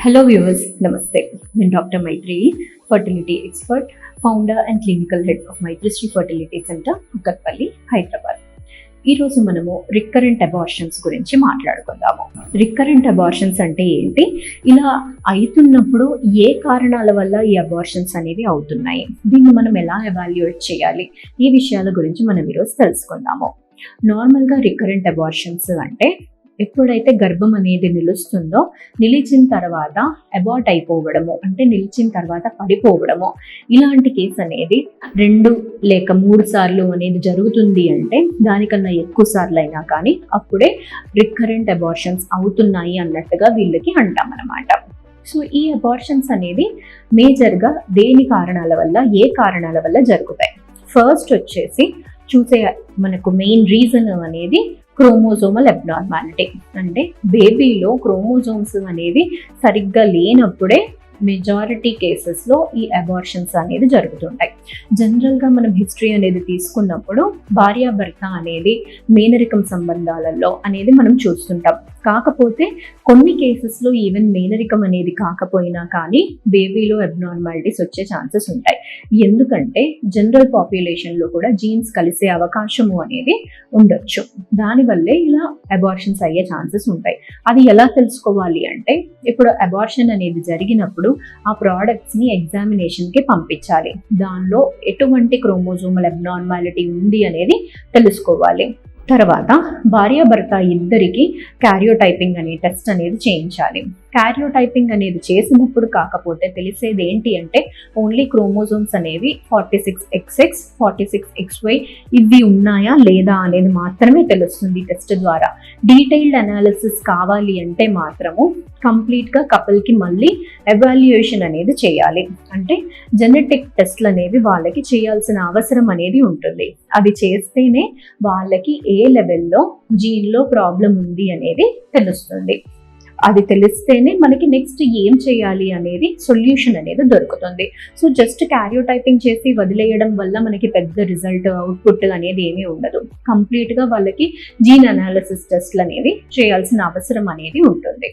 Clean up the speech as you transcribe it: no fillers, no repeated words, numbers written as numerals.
Hello viewers, Namaste. I'm Dr. Maitri, fertility expert, founder and clinical head of Maitrishri Fertility Center, Kukatpalli, Hyderabad. ఈరోజు మనము recurrent abortions గురించి మాట్లాడుకుందాము. Recurrent abortions అంటే ఏంటి, ఇలా అవుతున్నప్పుడు ఏ కారణాల వల్ల ఈ అబార్షన్స్ అనేవి అవుతున్నాయి, దీన్ని మనం ఎలా ఎవాల్యుయేట్ చేయాలి, ఈ విషయాల గురించి మనం ఈరోజు తెలుసుకుందాము. నార్మల్గా రికరెంట్ అబార్షన్స్ అంటే ఎప్పుడైతే గర్భం అనేది నిలుస్తుందో, నిలిచిన తర్వాత అబార్ట్ అయిపోవడము, అంటే నిలిచిన తర్వాత పడిపోవడము, ఇలాంటి కేసు అనేది 2 లేక 3 సార్లు అనేది జరుగుతుంది. అంటే దానికన్నా ఎక్కువ సార్లు అయినా కానీ అప్పుడే రికరెంట్ అబార్షన్స్ అవుతున్నాయి అన్నట్టుగా వీళ్ళకి అంటామన్నమాట. సో ఈ అబార్షన్స్ అనేది మేజర్గా దేని కారణాల వల్ల, ఏ కారణాల వల్ల జరుగుతాయి? ఫస్ట్ వచ్చేసి చూసే మనకు మెయిన్ రీజన్ అనేది క్రోమోజోమల్ అబ్నార్మాలిటీ. అంటే బేబీలో క్రోమోజోమ్స్ అనేవి సరిగ్గా లేనప్పుడే మెజారిటీ కేసెస్లో ఈ అబార్షన్స్ అనేది జరుగుతుంటాయి. జనరల్గా మనం హిస్టరీ అనేది తీసుకున్నప్పుడు భార్యాభర్త అనేది మేనరికం సంబంధాలలో అనేది మనం చూస్తుంటాం. కాకపోతే కొన్ని కేసెస్లో ఈవెన్ మేనరికం అనేది కాకపోయినా కానీ బేబీలో అబ్నార్మాలిటీస్ వచ్చే ఛాన్సెస్ ఉంటాయి. ఎందుకంటే జనరల్ పాపులేషన్లో కూడా జీన్స్ కలిసే అవకాశము అనేది ఉండొచ్చు. దానివల్లే ఇలా అబార్షన్స్ అయ్యే ఛాన్సెస్ ఉంటాయి. అది ఎలా తెలుసుకోవాలి అంటే, ఇప్పుడు అబార్షన్ అనేది జరిగినప్పుడు ఆ ప్రోడక్ట్స్ని ఎగ్జామినేషన్కి పంపించాలి. దానిలో ఎటువంటి క్రోమోజోమల్ అబ్నార్మాలిటీ ఉంది అనేది తెలుసుకోవాలి. తర్వాత భార్యాభర్త ఇద్దరికి క్యారియోటైపింగ్ అనే టెస్ట్ అనేది చేయించాలి. క్యారియోటైపింగ్ అనేది చేసినప్పుడు కాకపోతే తెలిసేది ఏంటి అంటే, ఓన్లీ క్రోమోజోమ్స్ అనేవి 46XX, 46XY ఇవి ఉన్నాయా లేదా అనేది మాత్రమే తెలుస్తుంది టెస్ట్ ద్వారా. డీటెయిల్డ్ అనాలిసిస్ కావాలి అంటే మాత్రము కంప్లీట్గా కపుల్కి మళ్ళీ ఎవాల్యుయేషన్ అనేది చేయాలి. అంటే జెనెటిక్ టెస్ట్లు అనేవి వాళ్ళకి చేయాల్సిన అవసరం అనేది ఉంటుంది. అది చేస్తేనే వాళ్ళకి ఏ లెవెల్లో జీన్లో ప్రాబ్లం ఉంది అనేది తెలుస్తుంది. అది తెలిస్తేనే మనకి నెక్స్ట్ ఏం చేయాలి అనేది సొల్యూషన్ అనేది దొరుకుతుంది. సో జస్ట్ క్యారియోటైపింగ్ చేసి వదిలేయడం వల్ల మనకి పెద్ద రిజల్ట్, అవుట్పుట్ అనేది ఏమీ ఉండదు. కంప్లీట్గా వాళ్ళకి జీన్ అనాలిసిస్ టెస్ట్లు అనేవి చేయాల్సిన అవసరం అనేది ఉంటుంది.